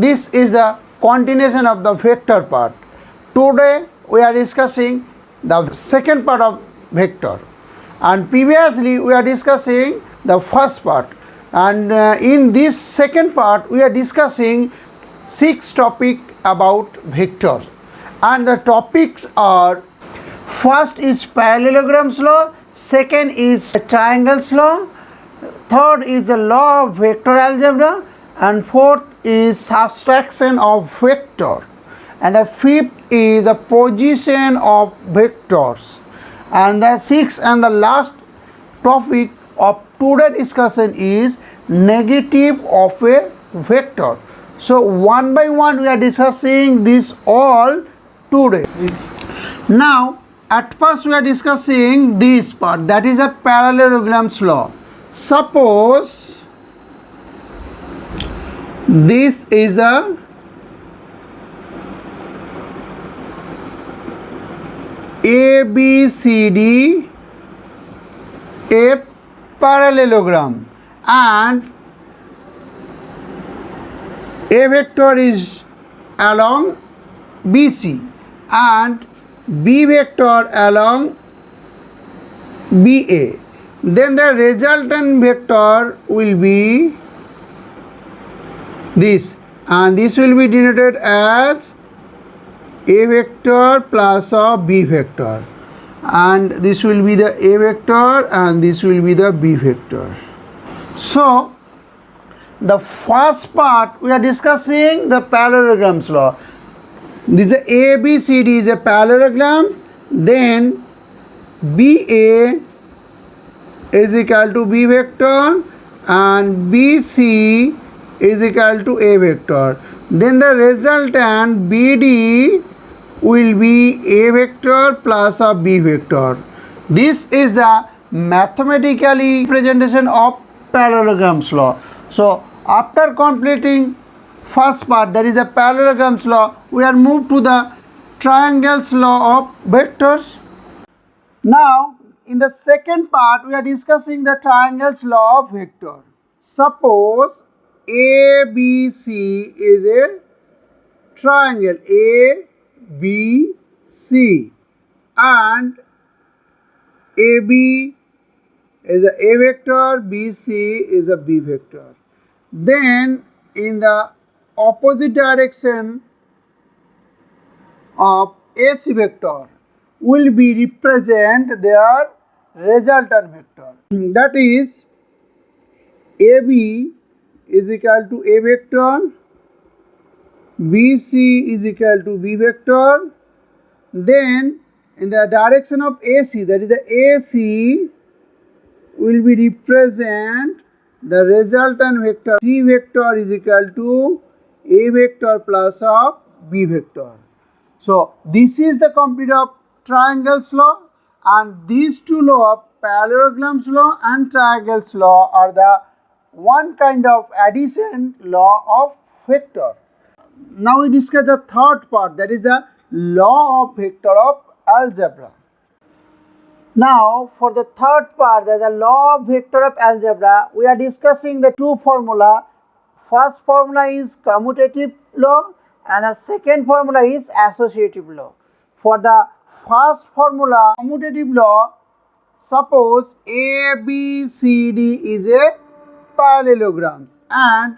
this is the continuation of the vector part. Today we are discussing the second part of vector, and previously we are discussing the first part, and in this second part we are discussing 6 topics about vector, and the topics are: first is parallelograms law, second is triangles law, third is the law of vector algebra, and fourth is subtraction of vector, and the fifth is the position of vectors, and the sixth and the last topic of today's discussion is negative of a vector. So one by one we are discussing this all today. Now at first we are discussing this part, that is a parallelograms law. Suppose this is a ABCD, a parallelogram, and A vector is along BC and B vector along BA. Then the resultant vector will be this, and this will be denoted as A vector plus of B vector, and this will be the A vector and this will be the B vector. So the first part we are discussing the parallelograms law. This is ABCD is a parallelogram, then BA is equal to B vector and BC is equal to A vector. Then the resultant BD will be A vector plus of B vector. This is the mathematically representation of parallelograms law. So after completing first part, that is a parallelograms law, we are moved to the triangles law of vectors. Now in the second part we are discussing the triangles law of vector. Suppose ABC is a triangle ABC, and AB is a A vector, BC is a B vector. Then in the opposite direction of AC vector will be represent their resultant vector. That is AB is equal to A vector, BC is equal to B vector. Then in the direction of AC, that is the AC will be represent the resultant vector. C vector is equal to A vector plus of B vector. So this is the complete of triangles law, and these two laws, parallelograms law and triangles law, are the one kind of addition law of vector. Now we discuss the third part, that is the law of vector of algebra. Now for the third part, that is the law of vector of algebra, we are discussing the two formula. First formula is commutative law and the second formula is associative law. For the first formula, commutative law, suppose ABCD is a parallelogram and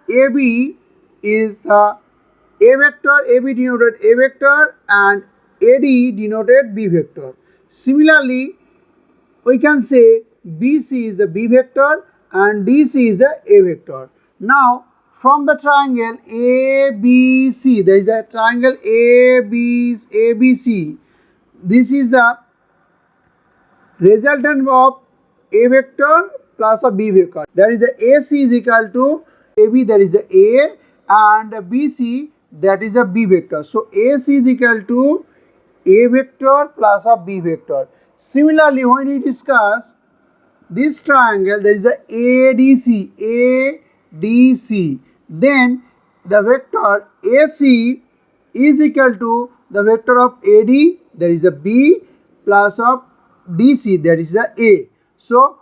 AB is the A vector, AB denoted A vector and AD denoted B vector. Similarly, we can say BC is the B vector and DC is the A vector. Now from the triangle ABC, there is a triangle ABC. This is the resultant of A vector plus of B vector. That is the AC is equal to AB, that is the A, and BC, that is a B vector. So AC is equal to A vector plus of B vector. Similarly, when we discuss this triangle, there is a ADC, then the vector AC is equal to the vector of AD, that is a B, plus of DC, that is the A. So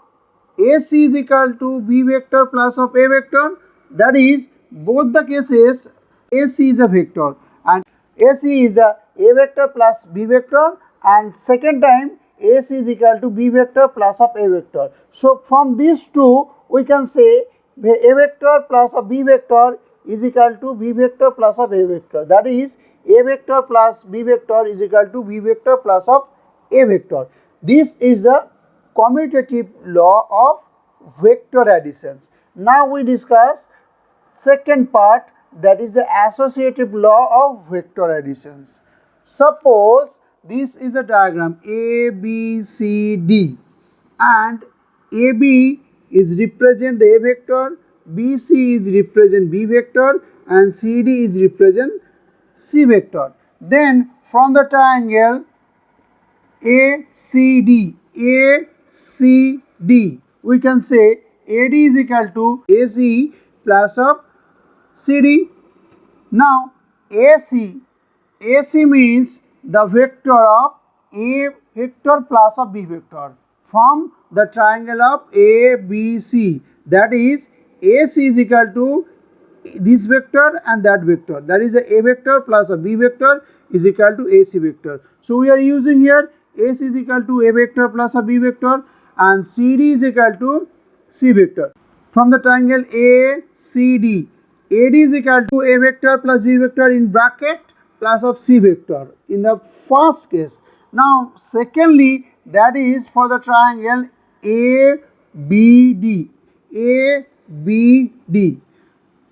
AC is equal to B vector plus of A vector, that is both the cases AC is a vector and AC is the A vector plus B vector, and second time AC is equal to B vector plus of A vector. So from these two we can say A vector plus of B vector is equal to B vector plus of A vector. That is A vector plus B vector is equal to B vector plus of A vector. This is the commutative law of vector additions. Now we discuss second part, that is the associative law of vector additions. Suppose this is a diagram A, B, C, D, and AB is represent the A vector, BC is represent B vector, and CD is represent C vector. Then from the triangle ACD, we can say AD is equal to AC plus of CD. Now AC means the vector of A vector plus of B vector from the triangle of ABC. That is AC is equal to this vector and that vector. That is the A vector plus a B vector is equal to AC vector. So we are using here AC is equal to A vector plus a B vector and CD is equal to C vector. From the triangle ACD, AD is equal to A vector plus B vector in bracket plus of C vector in the first case. Now secondly, that is for the triangle ABD.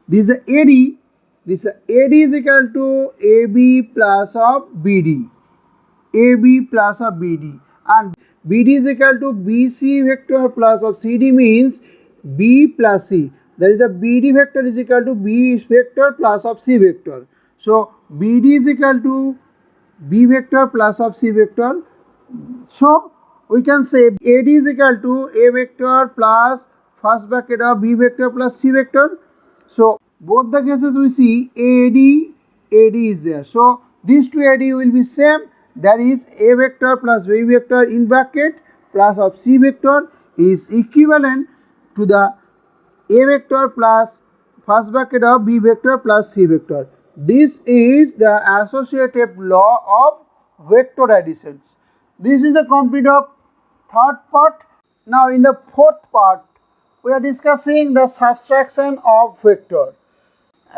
This is AD. This AD is equal to AB plus of BD. AB plus of BD, and BD is equal to BC vector plus of CD means B plus C. That is the BD vector is equal to B vector plus of C vector. So BD is equal to B vector plus of C vector. So we can say AD is equal to A vector plus first bracket of B vector plus C vector. So both the cases we see AD is there. So these two AD will be same. That is A vector plus B vector in bracket plus of C vector is equivalent to the A vector plus first bracket of B vector plus C vector. This is the associative law of vector additions. This is the complete of third part. Now in the fourth part we are discussing the subtraction of vector.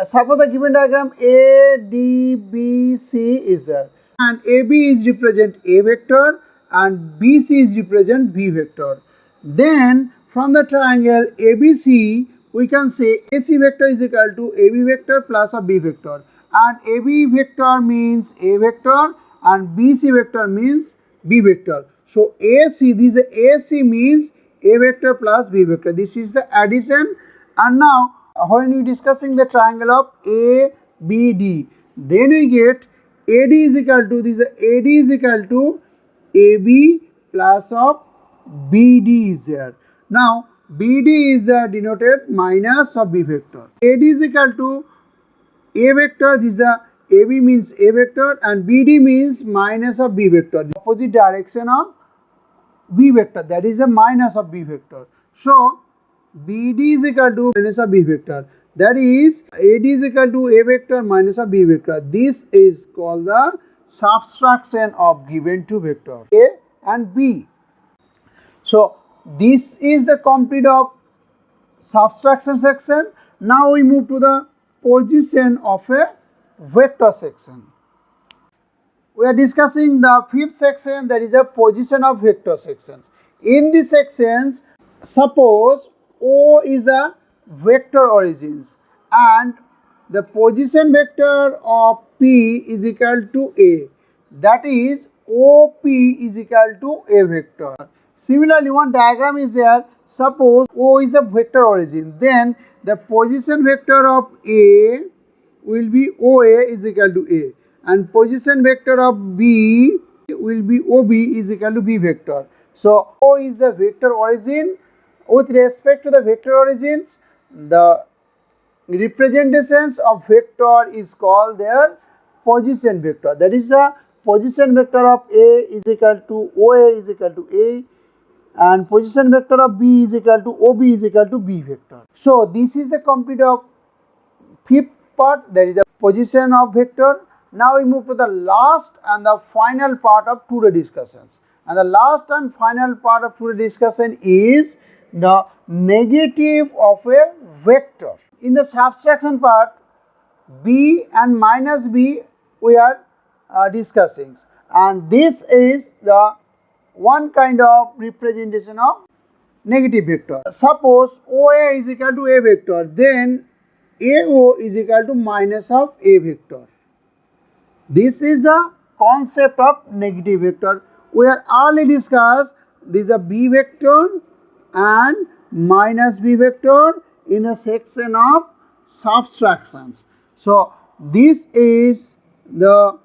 Suppose the given diagram A, D, B, C is there, and AB is represent A vector and BC is represent B vector. Then from the triangle ABC we can say AC vector is equal to AB vector plus a B vector, and AB vector means A vector and BC vector means B vector. So AC, this is AC means A vector plus B vector. This is the addition. And now when we discussing the triangle of ABD, then we get AD is equal to this, AD is equal to AB plus of BD is there. Now BD is denoted minus of B vector. AD is equal to A vector, this is AB means A vector and BD means minus of B vector, the opposite direction of B vector, that is the minus of B vector. So BD is equal to minus of B vector, that is AD is equal to A vector minus of B vector. This is called the subtraction of given two vectors A and B. So this is the complete of subtraction section. Now we move to the position of a vector section. We are discussing the fifth section, that is a position of vector sections. In this sections, suppose O is a vector origins and the position vector of P is equal to A, that is OP is equal to A vector. Similarly, one diagram is there. Suppose O is a vector origin, then the position vector of A will be OA is equal to A, and position vector of B will be OB is equal to B vector. So O is the vector origin. With respect to the vector origins, the representations of vector is called their position vector. That is the position vector of A is equal to OA is equal to A, and position vector of B is equal to OB is equal to B vector. So this is the complete of fifth part, that is the position of vector. Now we move to the last and the final part of today's discussions. And the last and final part of today's discussion is the negative of a vector. In the subtraction part, b and minus b we are discussing, and this is the one kind of representation of negative vector. Suppose OA is equal to a vector, then AO is equal to minus of a vector. This is the concept of negative vector. We are already discussed this is a b vector and minus b vector in the section of subtractions. So this is the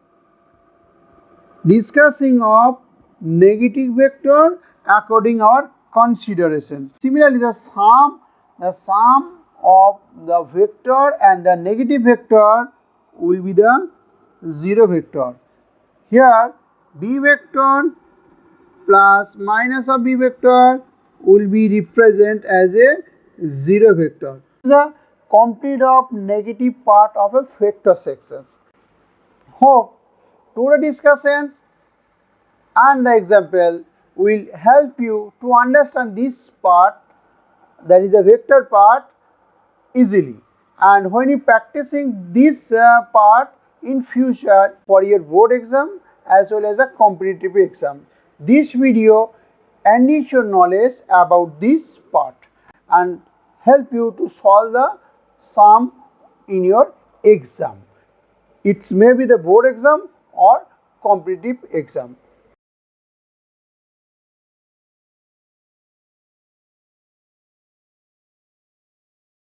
discussing of negative vector according our considerations. Similarly, the sum of the vector and the negative vector will be the zero vector. Here b vector plus minus of b vector will be represented as a zero vector. The complete of negative part of a vector sections. Hope today's discussions and the example will help you to understand this part, that is the vector part, easily. And when you practicing this part in future for your board exam as well as a competitive exam, this video enrich your knowledge about this part and help you to solve the sum in your exam. It may be the board exam or competitive exam.